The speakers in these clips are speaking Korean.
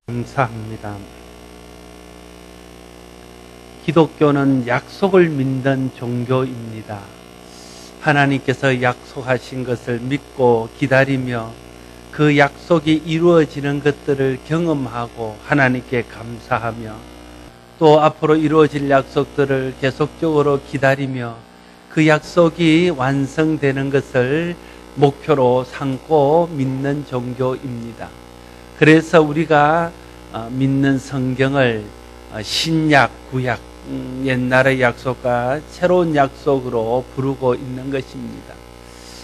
감사합니다. 기독교는 약속을 믿는 종교입니다. 하나님께서 약속하신 것을 믿고 기다리며 그 약속이 이루어지는 것들을 경험하고 하나님께 감사하며 또 앞으로 이루어질 약속들을 계속적으로 기다리며 그 약속이 완성되는 것을 목표로 삼고 믿는 종교입니다. 그래서 우리가 믿는 성경을 신약, 구약, 옛날의 약속과 새로운 약속으로 부르고 있는 것입니다.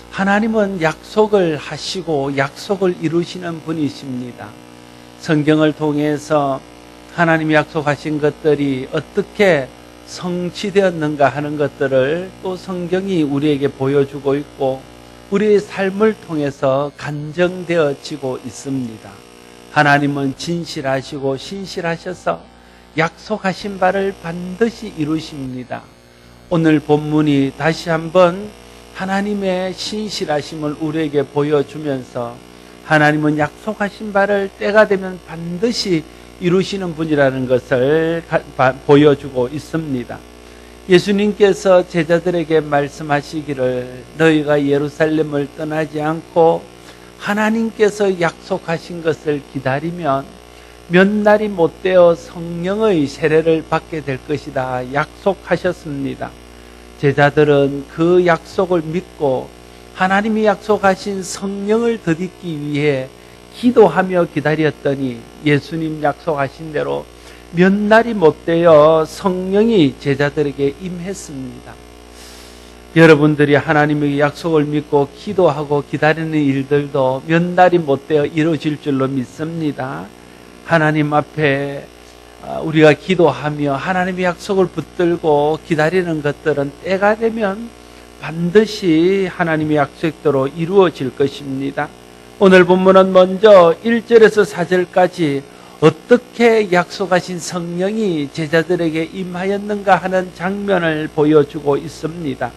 하나님은 약속을 하시고 약속을 이루시는 분이십니다. 성경을 통해서 하나님이 약속하신 것들이 어떻게 성취되었는가 하는 것들을 또 성경이 우리에게 보여주고 있고 우리의 삶을 통해서 간증되어지고 있습니다. 하나님은 진실하시고 신실하셔서 약속하신 바를 반드시 이루십니다. 오늘 본문이 다시 한번 하나님의 신실하심을 우리에게 보여주면서 하나님은 약속하신 바를 때가 되면 반드시 이루시는 분이라는 것을 보여주고 있습니다. 예수님께서 제자들에게 말씀하시기를 너희가 예루살렘을 떠나지 않고 하나님께서 약속하신 것을 기다리면 몇 날이 못되어 성령의 세례를 받게 될 것이다 약속하셨습니다. 제자들은 그 약속을 믿고 하나님이 약속하신 성령을 덧입기 위해 기도하며 기다렸더니 예수님 약속하신 대로 몇 날이 못되어 성령이 제자들에게 임했습니다. 여러분들이 하나님의 약속을 믿고 기도하고 기다리는 일들도 몇 날이 못되어 이루어질 줄로 믿습니다. 하나님 앞에 우리가 기도하며 하나님의 약속을 붙들고 기다리는 것들은 때가 되면 반드시 하나님의 약속대로 이루어질 것입니다. 오늘 본문은 먼저 1절에서 4절까지 어떻게 약속하신 성령이 제자들에게 임하였는가 하는 장면을 보여주고 있습니다.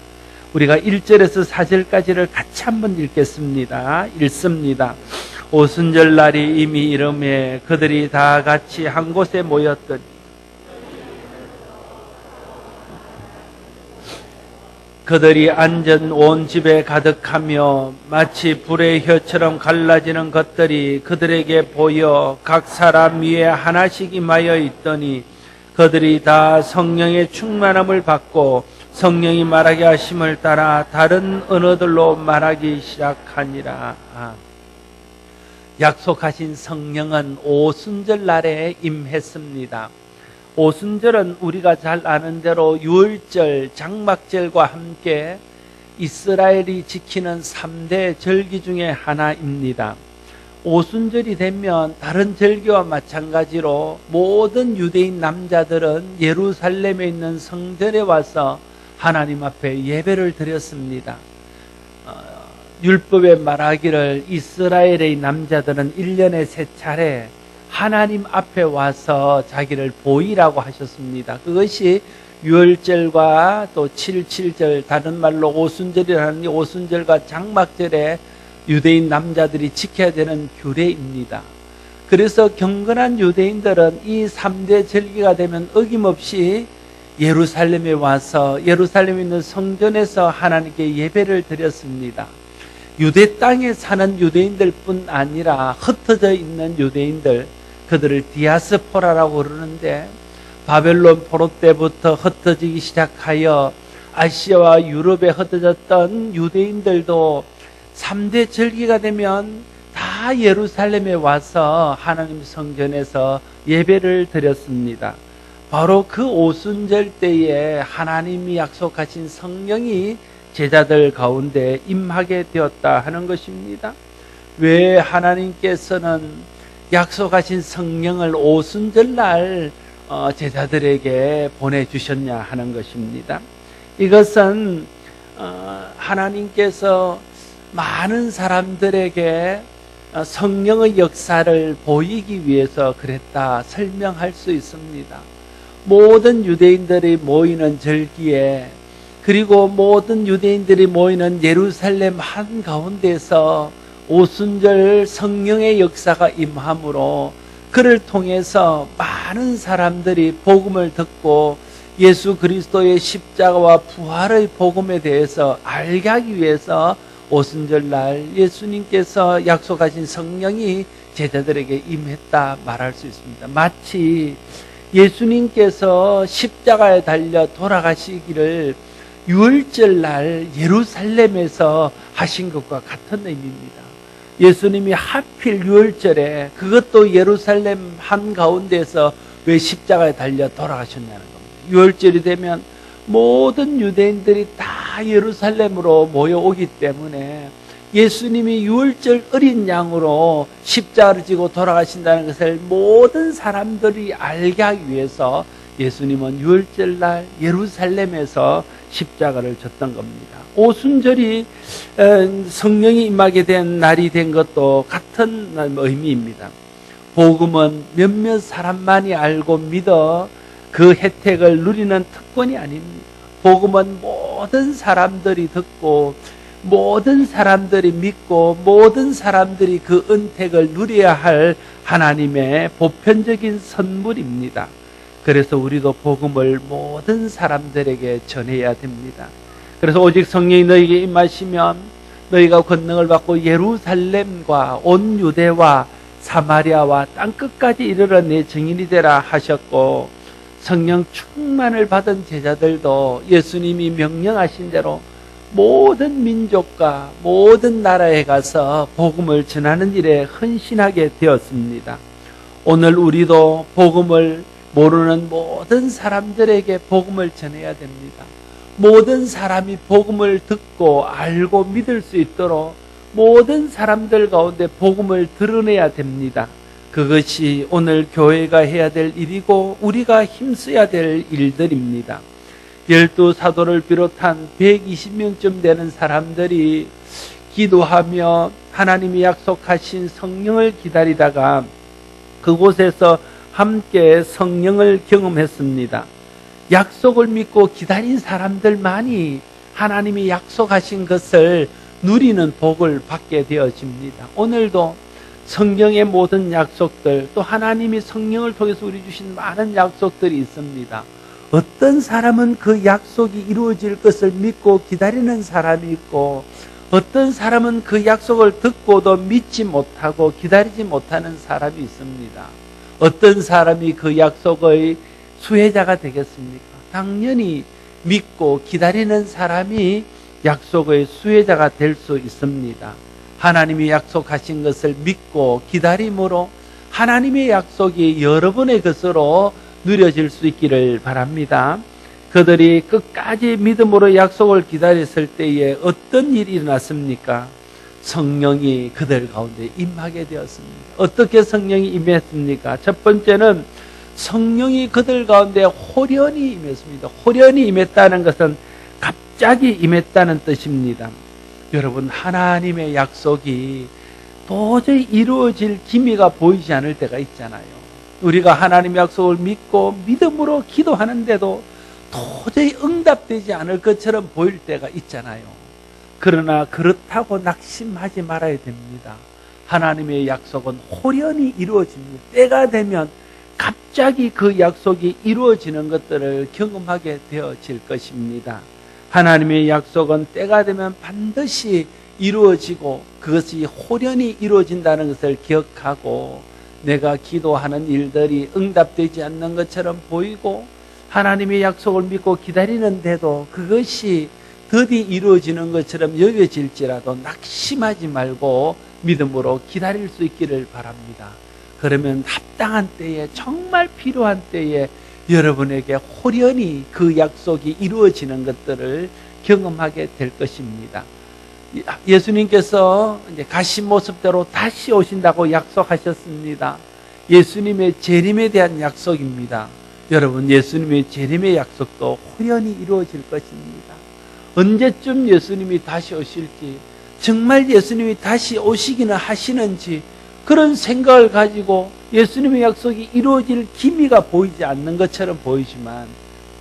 우리가 1절에서 4절까지를 같이 한번 읽겠습니다. 읽습니다. 오순절 날이 이미 이름에 그들이 다 같이 한 곳에 모였더니 그들이 앉은 온 집에 가득하며 마치 불의 혀처럼 갈라지는 것들이 그들에게 보여 각 사람 위에 하나씩 임하여 있더니 그들이 다 성령의 충만함을 받고 성령이 말하게 하심을 따라 다른 언어들로 말하기 시작하니라. 약속하신 성령은 오순절 날에 임했습니다. 오순절은 우리가 잘 아는 대로 유월절, 장막절과 함께 이스라엘이 지키는 3대 절기 중에 하나입니다. 오순절이 되면 다른 절기와 마찬가지로 모든 유대인 남자들은 예루살렘에 있는 성전에 와서 하나님 앞에 예배를 드렸습니다. 율법에 말하기를 이스라엘의 남자들은 1년에 3차례 하나님 앞에 와서 자기를 보이라고 하셨습니다. 그것이 유월절과 또 7.7절 다른 말로 오순절이라는 오순절과 장막절에 유대인 남자들이 지켜야 되는 규례입니다. 그래서 경건한 유대인들은 이 3대 절기가 되면 어김없이 예루살렘에 와서 예루살렘에 있는 성전에서 하나님께 예배를 드렸습니다. 유대 땅에 사는 유대인들뿐 아니라 흩어져 있는 유대인들, 그들을 디아스포라라고 그러는데 바벨론 포로 때부터 흩어지기 시작하여 아시아와 유럽에 흩어졌던 유대인들도 3대 절기가 되면 다 예루살렘에 와서 하나님 성전에서 예배를 드렸습니다. 바로 그 오순절 때에 하나님이 약속하신 성령이 제자들 가운데 임하게 되었다 하는 것입니다. 왜 하나님께서는 약속하신 성령을 오순절날 제자들에게 보내주셨냐 하는 것입니다. 이것은 하나님께서 많은 사람들에게 성령의 역사를 보이기 위해서 그랬다 설명할 수 있습니다. 모든 유대인들이 모이는 절기에 그리고 모든 유대인들이 모이는 예루살렘 한가운데서 오순절 성령의 역사가 임함으로 그를 통해서 많은 사람들이 복음을 듣고 예수 그리스도의 십자가와 부활의 복음에 대해서 알게 하기 위해서 오순절날 예수님께서 약속하신 성령이 제자들에게 임했다 말할 수 있습니다. 마치 예수님께서 십자가에 달려 돌아가시기를 유월절날 예루살렘에서 하신 것과 같은 의미입니다. 예수님이 하필 유월절에, 그것도 예루살렘 한가운데서 왜 십자가에 달려 돌아가셨냐는 겁니다. 유월절이 되면 모든 유대인들이 다 예루살렘으로 모여오기 때문에 예수님이 유월절 어린 양으로 십자가를 지고 돌아가신다는 것을 모든 사람들이 알게 하기 위해서 예수님은 유월절날 예루살렘에서 십자가를 졌던 겁니다. 오순절이 성령이 임하게 된 날이 된 것도 같은 의미입니다. 복음은 몇몇 사람만이 알고 믿어 그 혜택을 누리는 특권이 아닙니다. 복음은 모든 사람들이 듣고 모든 사람들이 믿고 모든 사람들이 그 은택을 누려야 할 하나님의 보편적인 선물입니다. 그래서 우리도 복음을 모든 사람들에게 전해야 됩니다. 그래서 오직 성령이 너희에게 임하시면 너희가 권능을 받고 예루살렘과 온 유대와 사마리아와 땅끝까지 이르러 내 증인이 되라 하셨고, 성령 충만을 받은 제자들도 예수님이 명령하신 대로 모든 민족과 모든 나라에 가서 복음을 전하는 일에 헌신하게 되었습니다. 오늘 우리도 복음을 모르는 모든 사람들에게 복음을 전해야 됩니다. 모든 사람이 복음을 듣고 알고 믿을 수 있도록 모든 사람들 가운데 복음을 드러내야 됩니다. 그것이 오늘 교회가 해야 될 일이고 우리가 힘써야 될 일들입니다. 12사도를 비롯한 120명쯤 되는 사람들이 기도하며 하나님이 약속하신 성령을 기다리다가 그곳에서 함께 성령을 경험했습니다. 약속을 믿고 기다린 사람들만이 하나님이 약속하신 것을 누리는 복을 받게 되어집니다. 오늘도 성경의 모든 약속들, 또 하나님이 성령을 통해서 우리 주신 많은 약속들이 있습니다. 어떤 사람은 그 약속이 이루어질 것을 믿고 기다리는 사람이 있고, 어떤 사람은 그 약속을 듣고도 믿지 못하고 기다리지 못하는 사람이 있습니다. 어떤 사람이 그 약속의 수혜자가 되겠습니까? 당연히 믿고 기다리는 사람이 약속의 수혜자가 될 수 있습니다. 하나님이 약속하신 것을 믿고 기다림으로 하나님의 약속이 여러분의 것으로 누려질 수 있기를 바랍니다. 그들이 끝까지 믿음으로 약속을 기다렸을 때에 어떤 일이 일어났습니까? 성령이 그들 가운데 임하게 되었습니다. 어떻게 성령이 임했습니까? 첫 번째는 성령이 그들 가운데 호련히 임했습니다. 호련히 임했다는 것은 갑자기 임했다는 뜻입니다. 여러분, 하나님의 약속이 도저히 이루어질 기미가 보이지 않을 때가 있잖아요. 우리가 하나님의 약속을 믿고 믿음으로 기도하는데도 도저히 응답되지 않을 것처럼 보일 때가 있잖아요. 그러나 그렇다고 낙심하지 말아야 됩니다. 하나님의 약속은 호련히 이루어집니다. 때가 되면 갑자기 그 약속이 이루어지는 것들을 경험하게 되어질 것입니다. 하나님의 약속은 때가 되면 반드시 이루어지고 그것이 호련히 이루어진다는 것을 기억하고, 내가 기도하는 일들이 응답되지 않는 것처럼 보이고 하나님의 약속을 믿고 기다리는데도 그것이 더디 이루어지는 것처럼 여겨질지라도 낙심하지 말고 믿음으로 기다릴 수 있기를 바랍니다. 그러면 합당한 때에, 정말 필요한 때에 여러분에게 호련히 그 약속이 이루어지는 것들을 경험하게 될 것입니다. 예수님께서 이제 가신 모습대로 다시 오신다고 약속하셨습니다. 예수님의 재림에 대한 약속입니다. 여러분, 예수님의 재림의 약속도 호련히 이루어질 것입니다. 언제쯤 예수님이 다시 오실지, 정말 예수님이 다시 오시기는 하시는지, 그런 생각을 가지고 예수님의 약속이 이루어질 기미가 보이지 않는 것처럼 보이지만,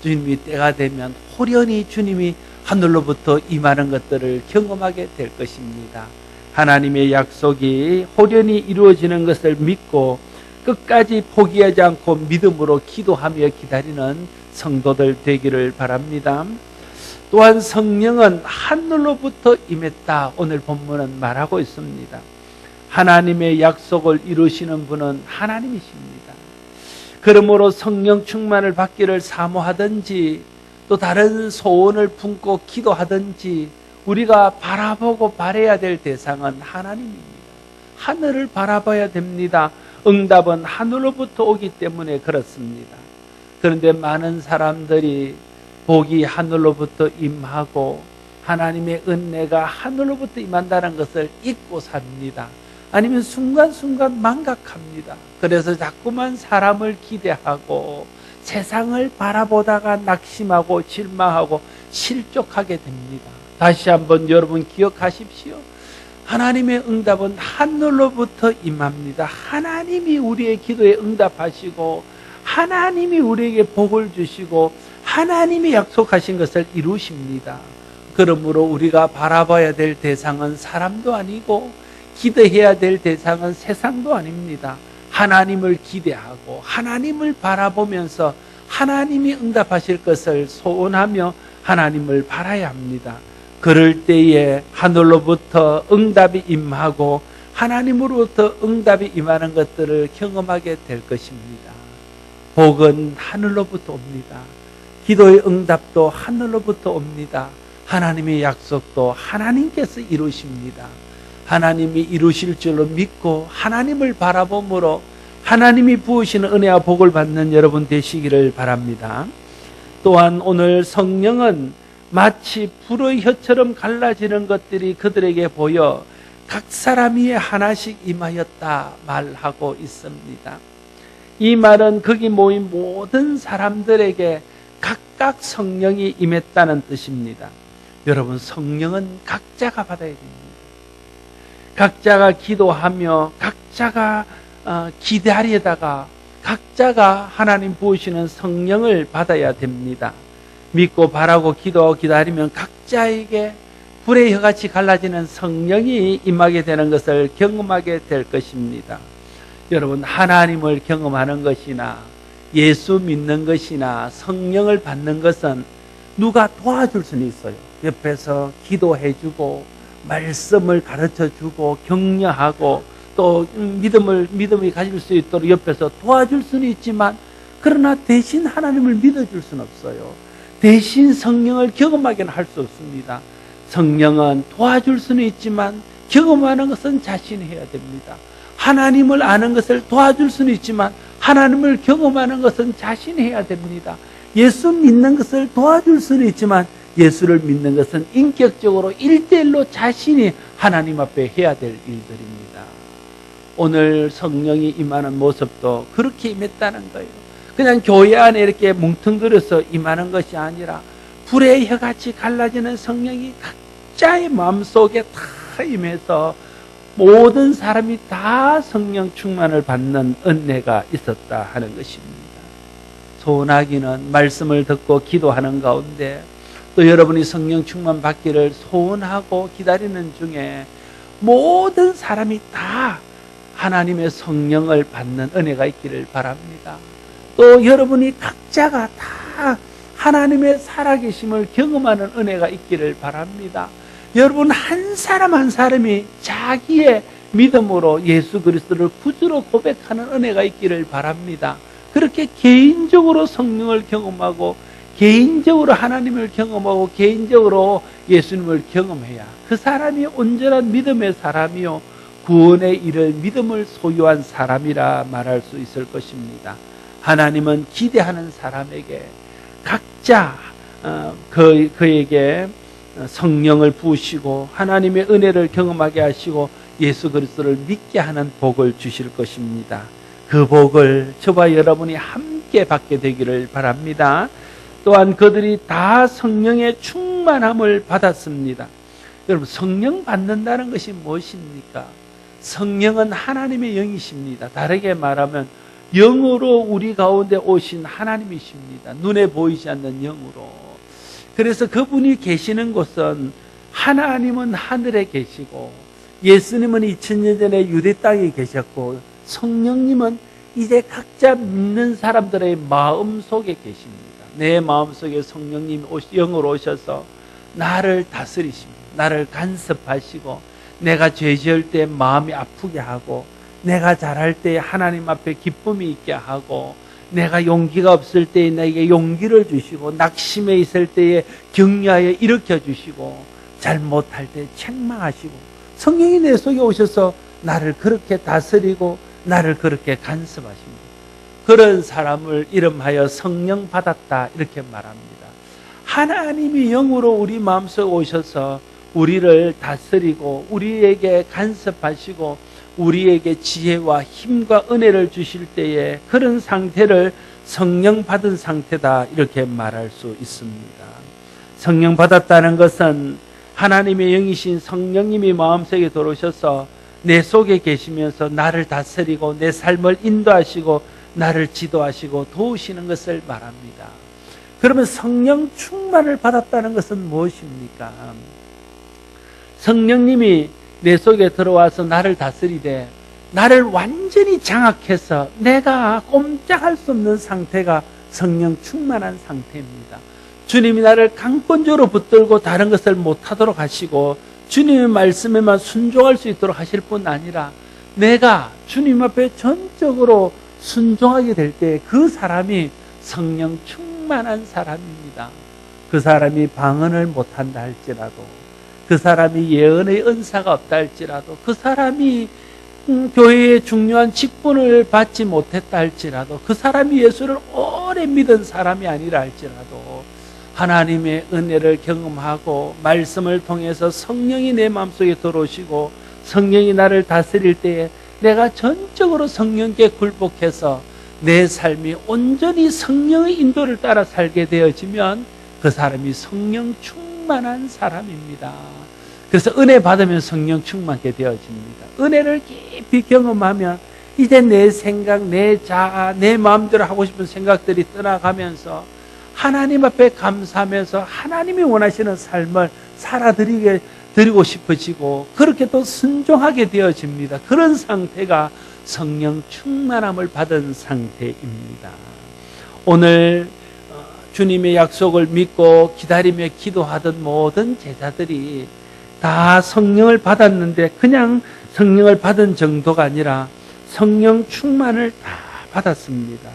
주님이 때가 되면 호련히 주님이 하늘로부터 임하는 것들을 경험하게 될 것입니다. 하나님의 약속이 호련히 이루어지는 것을 믿고 끝까지 포기하지 않고 믿음으로 기도하며 기다리는 성도들 되기를 바랍니다. 또한 성령은 하늘로부터 임했다. 오늘 본문은 말하고 있습니다. 하나님의 약속을 이루시는 분은 하나님이십니다. 그러므로 성령 충만을 받기를 사모하든지 또 다른 소원을 품고 기도하든지 우리가 바라보고 바라야 될 대상은 하나님입니다. 하늘을 바라봐야 됩니다. 응답은 하늘로부터 오기 때문에 그렇습니다. 그런데 많은 사람들이 복이 하늘로부터 임하고 하나님의 은혜가 하늘로부터 임한다는 것을 잊고 삽니다. 아니면 순간순간 망각합니다. 그래서 자꾸만 사람을 기대하고 세상을 바라보다가 낙심하고 실망하고 실족하게 됩니다. 다시 한번 여러분 기억하십시오. 하나님의 응답은 하늘로부터 임합니다. 하나님이 우리의 기도에 응답하시고 하나님이 우리에게 복을 주시고 하나님이 약속하신 것을 이루십니다. 그러므로 우리가 바라봐야 될 대상은 사람도 아니고 기대해야 될 대상은 세상도 아닙니다. 하나님을 기대하고 하나님을 바라보면서 하나님이 응답하실 것을 소원하며 하나님을 바라야 합니다. 그럴 때에 하늘로부터 응답이 임하고 하나님으로부터 응답이 임하는 것들을 경험하게 될 것입니다. 복은 하늘로부터 옵니다. 기도의 응답도 하늘로부터 옵니다. 하나님의 약속도 하나님께서 이루십니다. 하나님이 이루실 줄로 믿고 하나님을 바라봄으로 하나님이 부으시는 은혜와 복을 받는 여러분 되시기를 바랍니다. 또한 오늘 성령은 마치 불의 혀처럼 갈라지는 것들이 그들에게 보여 각 사람 위에 하나씩 임하였다 말하고 있습니다. 이 말은 거기 모인 모든 사람들에게 각각 성령이 임했다는 뜻입니다. 여러분, 성령은 각자가 받아야 됩니다. 각자가 기도하며 각자가 기다리다가 각자가 하나님 부으시는 성령을 받아야 됩니다. 믿고 바라고 기도하고 기다리면 각자에게 불의 혀같이 갈라지는 성령이 임하게 되는 것을 경험하게 될 것입니다. 여러분, 하나님을 경험하는 것이나 예수 믿는 것이나 성령을 받는 것은 누가 도와줄 수는 있어요. 옆에서 기도해주고 말씀을 가르쳐주고 격려하고 또 믿음을 가질 수 있도록 옆에서 도와줄 수는 있지만 그러나 대신 하나님을 믿어줄 수는 없어요. 대신 성령을 경험하게는 할 수 없습니다. 성령은 도와줄 수는 있지만 경험하는 것은 자신이 해야 됩니다. 하나님을 아는 것을 도와줄 수는 있지만 하나님을 경험하는 것은 자신이 해야 됩니다. 예수 믿는 것을 도와줄 수는 있지만 예수를 믿는 것은 인격적으로 1대1로 자신이 하나님 앞에 해야 될 일들입니다. 오늘 성령이 임하는 모습도 그렇게 임했다는 거예요. 그냥 교회 안에 이렇게 뭉텅그려서 임하는 것이 아니라 불의 혀같이 갈라지는 성령이 각자의 마음속에 다 임해서 모든 사람이 다 성령 충만을 받는 은혜가 있었다 하는 것입니다. 소원하기는 말씀을 듣고 기도하는 가운데 또 여러분이 성령 충만 받기를 소원하고 기다리는 중에 모든 사람이 다 하나님의 성령을 받는 은혜가 있기를 바랍니다. 또 여러분이 각자가 다 하나님의 살아계심을 경험하는 은혜가 있기를 바랍니다. 여러분 한 사람 한 사람이 자기의 믿음으로 예수 그리스도를 구주로 고백하는 은혜가 있기를 바랍니다. 그렇게 개인적으로 성령을 경험하고 개인적으로 하나님을 경험하고 개인적으로 예수님을 경험해야 그 사람이 온전한 믿음의 사람이요 구원의 이를 믿음을 소유한 사람이라 말할 수 있을 것입니다. 하나님은 기대하는 사람에게 각자 그에게 성령을 부으시고 하나님의 은혜를 경험하게 하시고 예수 그리스도를 믿게 하는 복을 주실 것입니다. 그 복을 저와 여러분이 함께 받게 되기를 바랍니다. 또한 그들이 다 성령의 충만함을 받았습니다. 여러분, 성령 받는다는 것이 무엇입니까? 성령은 하나님의 영이십니다. 다르게 말하면 영으로 우리 가운데 오신 하나님이십니다. 눈에 보이지 않는 영으로. 그래서 그분이 계시는 곳은 하나님은 하늘에 계시고 예수님은 2000년 전에 유대 땅에 계셨고 성령님은 이제 각자 믿는 사람들의 마음 속에 계십니다. 내 마음 속에 성령님이 영으로 오셔서 나를 다스리십니다. 나를 간섭하시고 내가 죄 지을 때 마음이 아프게 하고 내가 잘할 때 하나님 앞에 기쁨이 있게 하고 내가 용기가 없을 때에 나에게 용기를 주시고 낙심해 있을 때에 격려하여 일으켜 주시고 잘못할 때 책망하시고 성령이 내 속에 오셔서 나를 그렇게 다스리고 나를 그렇게 간섭하십니다. 그런 사람을 이름하여 성령 받았다 이렇게 말합니다. 하나님이 영으로 우리 마음속에 오셔서 우리를 다스리고 우리에게 간섭하시고 우리에게 지혜와 힘과 은혜를 주실 때에 그런 상태를 성령 받은 상태다 이렇게 말할 수 있습니다. 성령 받았다는 것은 하나님의 영이신 성령님이 마음속에 들어오셔서 내 속에 계시면서 나를 다스리고 내 삶을 인도하시고 나를 지도하시고 도우시는 것을 말합니다. 그러면 성령 충만을 받았다는 것은 무엇입니까? 성령님이 내 속에 들어와서 나를 다스리되 나를 완전히 장악해서 내가 꼼짝할 수 없는 상태가 성령 충만한 상태입니다. 주님이 나를 강권적으로 붙들고 다른 것을 못하도록 하시고 주님의 말씀에만 순종할 수 있도록 하실 뿐 아니라 내가 주님 앞에 전적으로 순종하게 될 때 그 사람이 성령 충만한 사람입니다. 그 사람이 방언을 못한다 할지라도 그 사람이 예언의 은사가 없다 할지라도 그 사람이 교회의 중요한 직분을 받지 못했다 할지라도 그 사람이 예수를 오래 믿은 사람이 아니라 할지라도 하나님의 은혜를 경험하고 말씀을 통해서 성령이 내 마음속에 들어오시고 성령이 나를 다스릴 때에 내가 전적으로 성령께 굴복해서 내 삶이 온전히 성령의 인도를 따라 살게 되어지면 그 사람이 성령 충만한 사람입니다. 그래서 은혜 받으면 성령 충만하게 되어집니다. 은혜를 깊이 경험하면 이제 내 생각, 내 자아, 내 마음대로 하고 싶은 생각들이 떠나가면서 하나님 앞에 감사하면서 하나님이 원하시는 삶을 살아드리고 싶어지고 그렇게 또 순종하게 되어집니다. 그런 상태가 성령 충만함을 받은 상태입니다. 오늘 주님의 약속을 믿고 기다리며 기도하던 모든 제자들이 다 성령을 받았는데 그냥 성령을 받은 정도가 아니라 성령 충만을 다 받았습니다.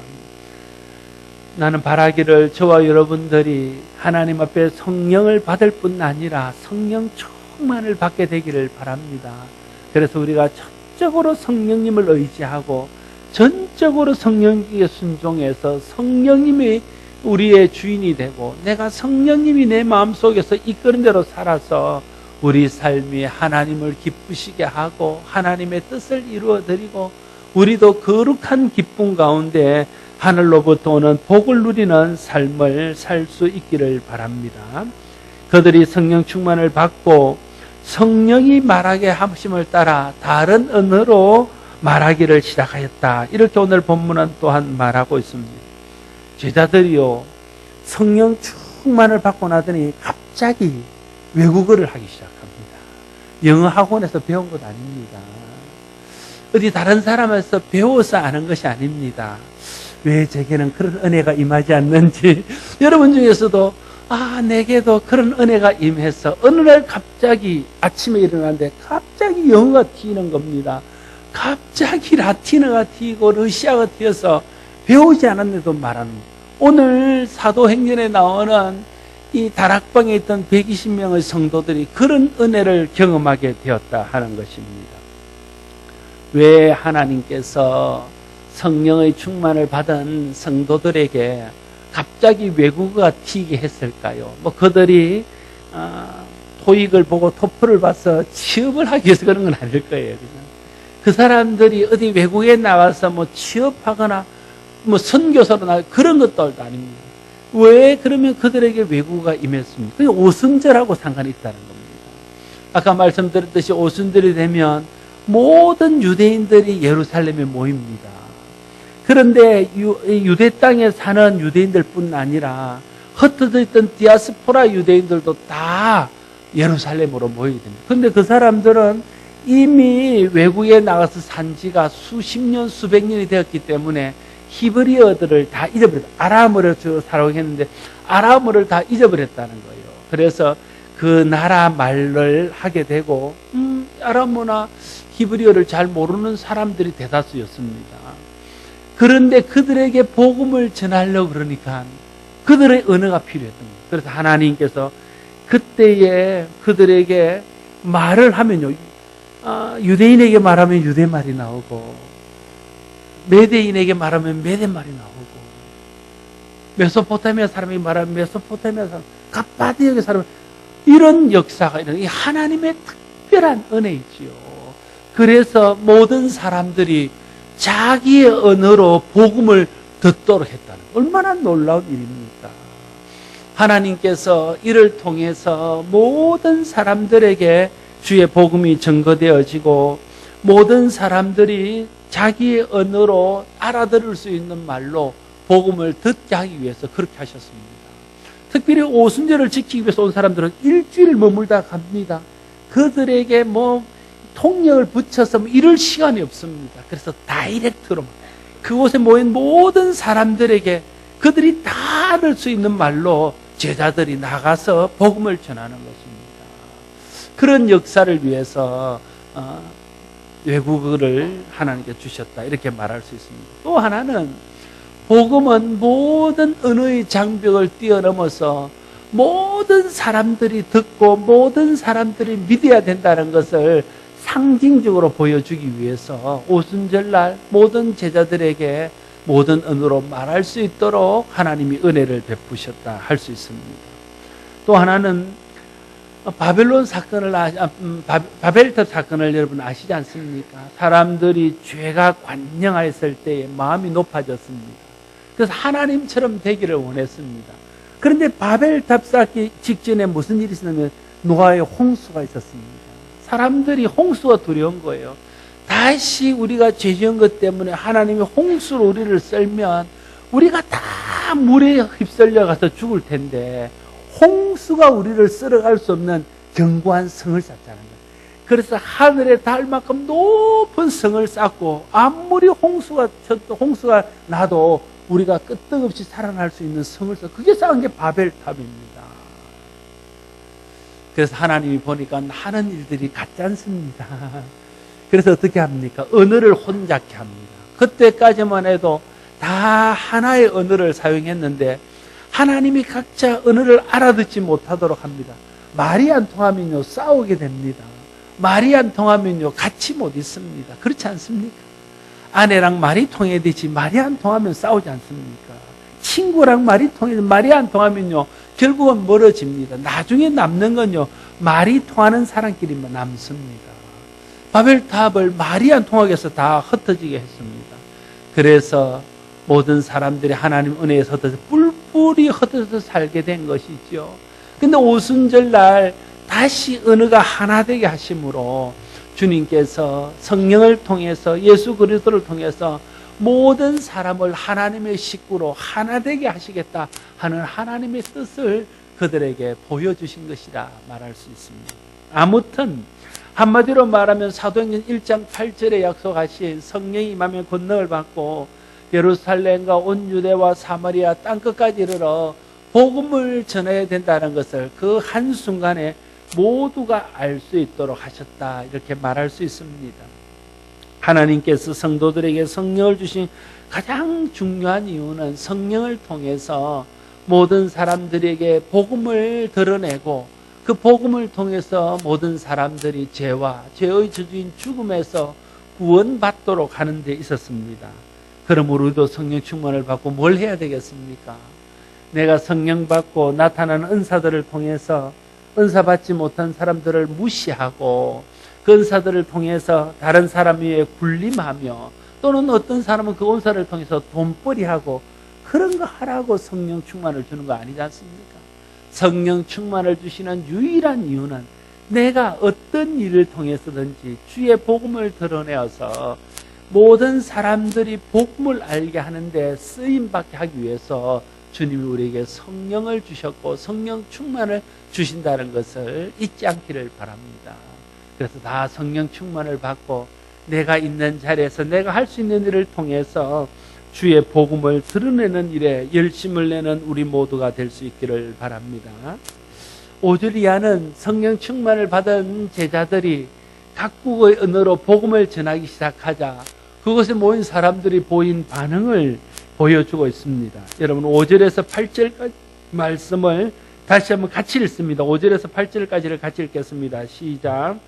나는 바라기를 저와 여러분들이 하나님 앞에 성령을 받을 뿐 아니라 성령 충만을 받게 되기를 바랍니다. 그래서 우리가 전적으로 성령님을 의지하고 전적으로 성령님께 순종해서 성령님이 우리의 주인이 되고 내가 성령님이 내 마음속에서 이끄는 대로 살아서 우리 삶이 하나님을 기쁘시게 하고 하나님의 뜻을 이루어드리고 우리도 거룩한 기쁨 가운데 하늘로부터 오는 복을 누리는 삶을 살 수 있기를 바랍니다. 그들이 성령 충만을 받고 성령이 말하게 하심을 따라 다른 언어로 말하기를 시작하였다. 이렇게 오늘 본문은 또한 말하고 있습니다. 제자들이요 성령 충만을 받고 나더니 갑자기 외국어를 하기 시작합니다. 영어 학원에서 배운 것 아닙니다. 어디 다른 사람에서 배워서 아는 것이 아닙니다. 왜 제게는 그런 은혜가 임하지 않는지 여러분 중에서도 내게도 그런 은혜가 임해서 어느 날 갑자기 아침에 일어났는데 갑자기 영어가 튀는 겁니다. 갑자기 라틴어가 튀고 러시아가 튀어서 배우지 않았는데도 말하는 거예요. 오늘 사도행전에 나오는 이 다락방에 있던 120명의 성도들이 그런 은혜를 경험하게 되었다 하는 것입니다. 왜 하나님께서 성령의 충만을 받은 성도들에게 갑자기 외국어가 튀게 했을까요? 그들이 토익을 보고 토플을 봐서 취업을 하기 위해서 그런 건 아닐 거예요. 그 사람들이 어디 외국에 나가서 취업하거나 선교사로 나 그런 것도 아닙니다. 왜 그러면 그들에게 외국어가 임했습니까? 그게 오순절하고 상관이 있다는 겁니다. 아까 말씀드렸듯이 오순절이 되면 모든 유대인들이 예루살렘에 모입니다. 그런데 유대 땅에 사는 유대인들 뿐 아니라 흩어져 있던 디아스포라 유대인들도 다 예루살렘으로 모이게 됩니다. 그런데 그 사람들은 이미 외국에 나가서 산 지가 수십 년, 수백 년이 되었기 때문에 히브리어들을 다 잊어버렸다. 아람어를 사용했는데 아람어를 다 잊어버렸다는 거예요. 그래서 그 나라 말을 하게 되고 아람어나 히브리어를 잘 모르는 사람들이 대다수였습니다. 그런데 그들에게 복음을 전하려고 그러니까 그들의 언어가 필요했던 거예요. 그래서 하나님께서 그때에 그들에게 말을 하면요, 유대인에게 말하면 유대말이 나오고 메대인에게 말하면 메대말이 나오고 메소포타미아 사람이 말하면 메소포타미아 사람, 갑바디아의 사람, 이런 역사가 이런 하나님의 특별한 은혜이지요. 그래서 모든 사람들이 자기의 언어로 복음을 듣도록 했다는, 얼마나 놀라운 일입니까? 하나님께서 이를 통해서 모든 사람들에게 주의 복음이 증거되어지고 모든 사람들이 자기의 언어로 알아들을 수 있는 말로 복음을 듣게 하기 위해서 그렇게 하셨습니다. 특별히 오순절을 지키기 위해서 온 사람들은 일주일 머물다 갑니다. 그들에게 통역을 붙여서 이럴 시간이 없습니다. 그래서 다이렉트로 그곳에 모인 모든 사람들에게 그들이 다 알을 수 있는 말로 제자들이 나가서 복음을 전하는 것입니다. 그런 역사를 위해서 외국어를 하나님께 주셨다, 이렇게 말할 수 있습니다. 또 하나는 복음은 모든 언어의 장벽을 뛰어넘어서 모든 사람들이 듣고 모든 사람들이 믿어야 된다는 것을 상징적으로 보여주기 위해서 오순절날 모든 제자들에게 모든 언어로 말할 수 있도록 하나님이 은혜를 베푸셨다 할 수 있습니다. 또 하나는 바벨론 사건을 바벨탑 사건을 여러분 아시지 않습니까? 사람들이 죄가 관영하였을 때에 마음이 높아졌습니다. 그래서 하나님처럼 되기를 원했습니다. 그런데 바벨탑 쌓기 직전에 무슨 일이 있었냐면 노아의 홍수가 있었습니다. 사람들이 홍수가 두려운 거예요. 다시 우리가 죄 지은 것 때문에 하나님이 홍수로 우리를 썰면 우리가 다 물에 휩쓸려 가서 죽을 텐데 홍수가 우리를 썰어갈 수 없는 견고한 성을 쌓자는 거예요. 그래서 하늘에 닿을 만큼 높은 성을 쌓고 아무리 홍수가 나도 우리가 끄떡없이 살아날 수 있는 성을 쌓고, 그게 쌓은 게 바벨탑입니다. 그래서 하나님이 보니까 하는 일들이 같지 않습니다. 그래서 어떻게 합니까? 언어를 혼잡케 합니다. 그때까지만 해도 다 하나의 언어를 사용했는데 하나님이 각자 언어를 알아듣지 못하도록 합니다. 말이 안 통하면요 싸우게 됩니다. 말이 안 통하면요 같이 못 있습니다. 그렇지 않습니까? 아내랑 말이 통해야 되지 말이 안 통하면 싸우지 않습니까? 친구랑 말이 통해서 말이 안 통하면요 결국은 멀어집니다. 나중에 남는 건요 말이 통하는 사람끼리만 남습니다. 바벨탑을 말이 안 통하게 해서 다 흩어지게 했습니다. 그래서 모든 사람들이 하나님 은혜에서 흩어져 뿔뿔이 흩어져서 살게 된 것이죠. 근데 오순절날 다시 언어가 하나 되게 하심으로 주님께서 성령을 통해서 예수 그리스도를 통해서 모든 사람을 하나님의 식구로 하나 되게 하시겠다 하는 하나님의 뜻을 그들에게 보여주신 것이라 말할 수 있습니다. 아무튼 한마디로 말하면 사도행전 1장 8절에 약속하신 성령이 임하면 권능을 받고 예루살렘과 온 유대와 사마리아 땅끝까지 이르러 복음을 전해야 된다는 것을 그 한순간에 모두가 알 수 있도록 하셨다, 이렇게 말할 수 있습니다. 하나님께서 성도들에게 성령을 주신 가장 중요한 이유는 성령을 통해서 모든 사람들에게 복음을 드러내고 그 복음을 통해서 모든 사람들이 죄와 죄의 저주인 죽음에서 구원받도록 하는 데 있었습니다. 그럼 우리도 성령 충만을 받고 뭘 해야 되겠습니까? 내가 성령 받고 나타나는 은사들을 통해서 은사 받지 못한 사람들을 무시하고 그 은사들을 통해서 다른 사람 위에 군림하며 또는 어떤 사람은 그 은사를 통해서 돈벌이하고 그런 거 하라고 성령 충만을 주는 거 아니지 않습니까? 성령 충만을 주시는 유일한 이유는 내가 어떤 일을 통해서든지 주의 복음을 드러내어서 모든 사람들이 복음을 알게 하는데 쓰임받게 하기 위해서 주님이 우리에게 성령을 주셨고 성령 충만을 주신다는 것을 잊지 않기를 바랍니다. 그래서 다 성령 충만을 받고 내가 있는 자리에서 내가 할 수 있는 일을 통해서 주의 복음을 드러내는 일에 열심을 내는 우리 모두가 될 수 있기를 바랍니다. 5절 이하는 성령 충만을 받은 제자들이 각국의 언어로 복음을 전하기 시작하자 그곳에 모인 사람들이 보인 반응을 보여주고 있습니다. 여러분 5절에서 8절까지 말씀을 다시 한번 같이 읽습니다. 5절에서 8절까지를 같이 읽겠습니다. 시작.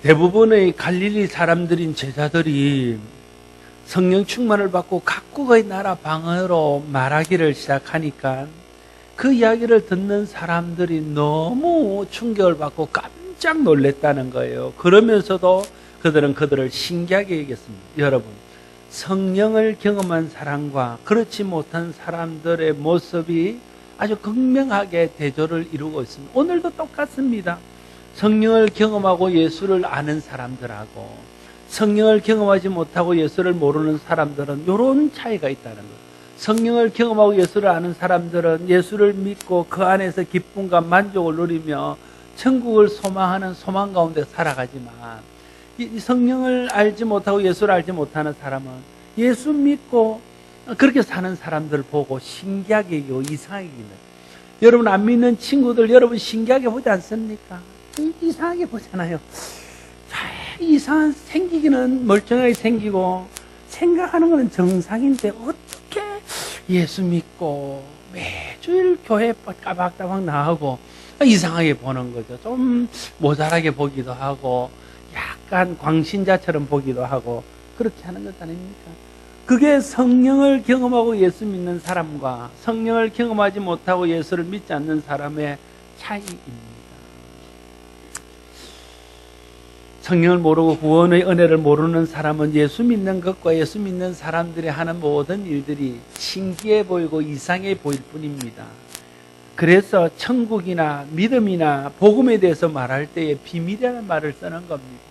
대부분의 갈릴리 사람들인 제자들이 성령 충만을 받고 각국의 나라 방언으로 말하기를 시작하니까 그 이야기를 듣는 사람들이 너무 충격을 받고 깜짝 놀랐다는 거예요. 그러면서도 그들을 신기하게 여겼습니다. 여러분, 성령을 경험한 사람과 그렇지 못한 사람들의 모습이 아주 극명하게 대조를 이루고 있습니다. 오늘도 똑같습니다. 성령을 경험하고 예수를 아는 사람들하고 성령을 경험하지 못하고 예수를 모르는 사람들은 이런 차이가 있다는 거예요. 성령을 경험하고 예수를 아는 사람들은 예수를 믿고 그 안에서 기쁨과 만족을 누리며 천국을 소망하는 소망 가운데 살아가지만 이 성령을 알지 못하고 예수를 알지 못하는 사람은 예수 믿고 그렇게 사는 사람들 보고 신기하게 여기고 이상하게 여깁니다. 여러분 안 믿는 친구들 여러분 신기하게 보지 않습니까? 이상하게 보잖아요. 이상한 생기기는 멀쩡하게 생기고 생각하는 것은 정상인데 어떻게 예수 믿고 매주일 교회 까박까박 나가고 이상하게 보는 거죠. 좀 모자라게 보기도 하고 약간 광신자처럼 보기도 하고 그렇게 하는 것 아닙니까? 그게 성령을 경험하고 예수 믿는 사람과 성령을 경험하지 못하고 예수를 믿지 않는 사람의 차이입니다. 성령을 모르고 구원의 은혜를 모르는 사람은 예수 믿는 것과 예수 믿는 사람들이 하는 모든 일들이 신기해 보이고 이상해 보일 뿐입니다. 그래서 천국이나 믿음이나 복음에 대해서 말할 때에 비밀이라는 말을 쓰는 겁니다.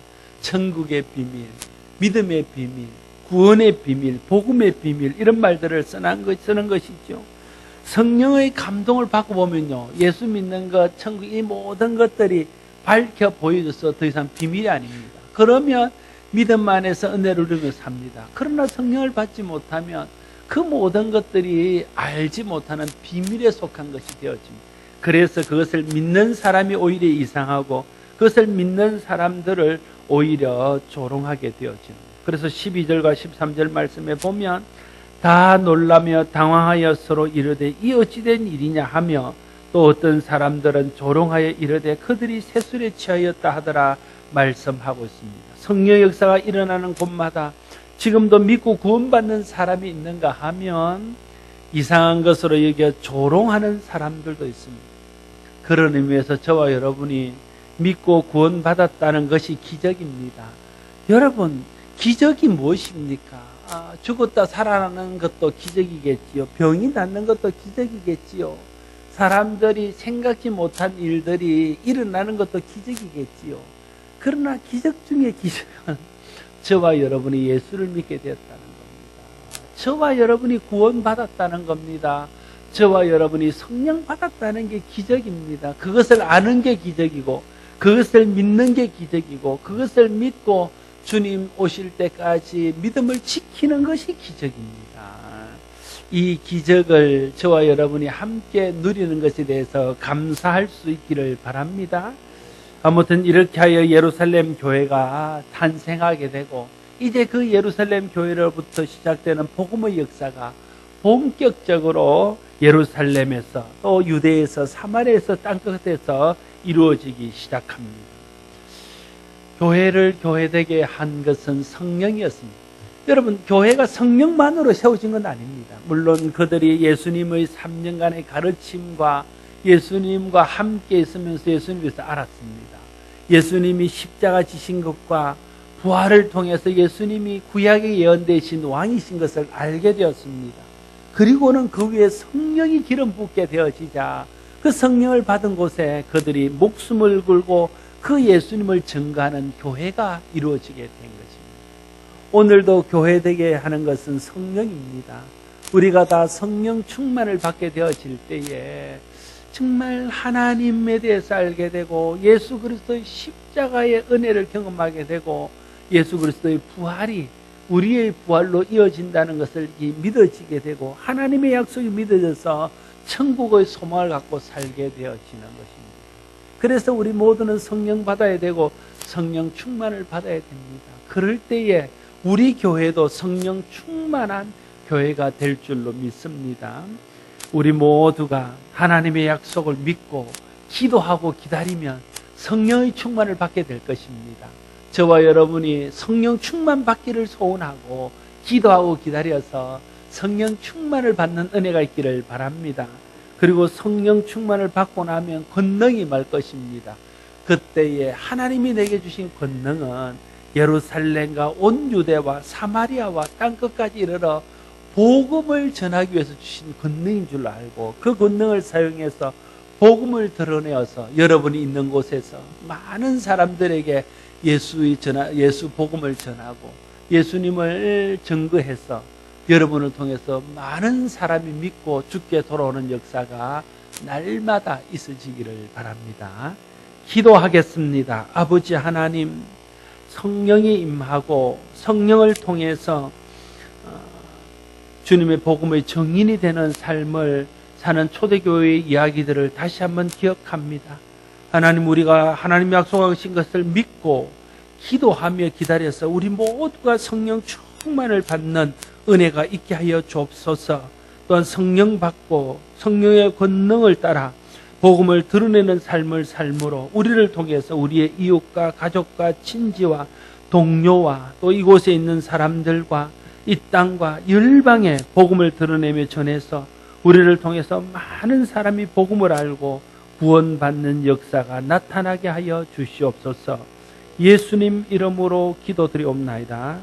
천국의 비밀, 믿음의 비밀, 구원의 비밀, 복음의 비밀 이런 말들을 쓰는 것이죠. 성령의 감동을 받고 보면요, 예수 믿는 것, 천국 이 모든 것들이 밝혀 보여줘서 더 이상 비밀이 아닙니다. 그러면 믿음 안에서 은혜를 누리며 삽니다. 그러나 성령을 받지 못하면 그 모든 것들이 알지 못하는 비밀에 속한 것이 되어집니다. 그래서 그것을 믿는 사람이 오히려 이상하고 그것을 믿는 사람들을 오히려 조롱하게 되어집니다. 그래서 12절과 13절 말씀에 보면 다 놀라며 당황하여 서로 이르되 이 어찌된 일이냐 하며 또 어떤 사람들은 조롱하여 이르되 그들이 세술에 취하였다 하더라 말씀하고 있습니다. 성령 역사가 일어나는 곳마다 지금도 믿고 구원받는 사람이 있는가 하면 이상한 것으로 여겨 조롱하는 사람들도 있습니다. 그런 의미에서 저와 여러분이 믿고 구원받았다는 것이 기적입니다. 여러분, 기적이 무엇입니까? 죽었다 살아나는 것도 기적이겠지요. 병이 낫는 것도 기적이겠지요. 사람들이 생각지 못한 일들이 일어나는 것도 기적이겠지요. 그러나 기적 중에 기적은 저와 여러분이 예수를 믿게 되었다는 겁니다. 저와 여러분이 구원받았다는 겁니다. 저와 여러분이 성령 받았다는 게 기적입니다. 그것을 아는 게 기적이고 그것을 믿는 게 기적이고 그것을 믿고 주님 오실 때까지 믿음을 지키는 것이 기적입니다. 이 기적을 저와 여러분이 함께 누리는 것에 대해서 감사할 수 있기를 바랍니다. 아무튼 이렇게 하여 예루살렘 교회가 탄생하게 되고 이제 그 예루살렘 교회로부터 시작되는 복음의 역사가 본격적으로 예루살렘에서 또 유대에서 사마리아에서 땅끝에서 이루어지기 시작합니다. 교회를 교회되게 한 것은 성령이었습니다. 여러분, 교회가 성령만으로 세워진 건 아닙니다. 물론 그들이 예수님의 3년간의 가르침과 예수님과 함께 있으면서 예수님에 대해서 알았습니다. 예수님이 십자가 지신 것과 부활을 통해서 예수님이 구약에 예언되신 왕이신 것을 알게 되었습니다. 그리고는 그 위에 성령이 기름 붓게 되어지자 그 성령을 받은 곳에 그들이 목숨을 걸고 그 예수님을 증거하는 교회가 이루어지게 된 것입니다. 오늘도 교회되게 하는 것은 성령입니다. 우리가 다 성령 충만을 받게 되어질 때에 정말 하나님에 대해서 알게 되고 예수 그리스도의 십자가의 은혜를 경험하게 되고 예수 그리스도의 부활이 우리의 부활로 이어진다는 것을 믿어지게 되고 하나님의 약속이 믿어져서 천국의 소망을 갖고 살게 되어지는 것입니다. 그래서 우리 모두는 성령 받아야 되고 성령 충만을 받아야 됩니다. 그럴 때에 우리 교회도 성령 충만한 교회가 될 줄로 믿습니다. 우리 모두가 하나님의 약속을 믿고 기도하고 기다리면 성령의 충만을 받게 될 것입니다. 저와 여러분이 성령 충만 받기를 소원하고 기도하고 기다려서 성령 충만을 받는 은혜가 있기를 바랍니다. 그리고 성령 충만을 받고 나면 권능이 말 것입니다. 그때에 하나님이 내게 주신 권능은 예루살렘과 온 유대와 사마리아와 땅끝까지 이르러 복음을 전하기 위해서 주신 권능인 줄 알고 그 권능을 사용해서 복음을 드러내어서 여러분이 있는 곳에서 많은 사람들에게 예수 복음을 전하고 예수님을 증거해서 여러분을 통해서 많은 사람이 믿고 주께 돌아오는 역사가 날마다 있어지기를 바랍니다. 기도하겠습니다. 아버지 하나님, 성령이 임하고 성령을 통해서 주님의 복음의 증인이 되는 삶을 사는 초대교회의 이야기들을 다시 한번 기억합니다. 하나님, 우리가 하나님 약속하신 것을 믿고 기도하며 기다려서 우리 모두가 성령 충만을 받는 은혜가 있게 하여 주옵소서. 또한 성령 받고 성령의 권능을 따라 복음을 드러내는 삶을 삶으로 우리를 통해서 우리의 이웃과 가족과 친지와 동료와 또 이곳에 있는 사람들과 이 땅과 열방에 복음을 드러내며 전해서 우리를 통해서 많은 사람이 복음을 알고 구원받는 역사가 나타나게 하여 주시옵소서. 예수님 이름으로 기도드리옵나이다.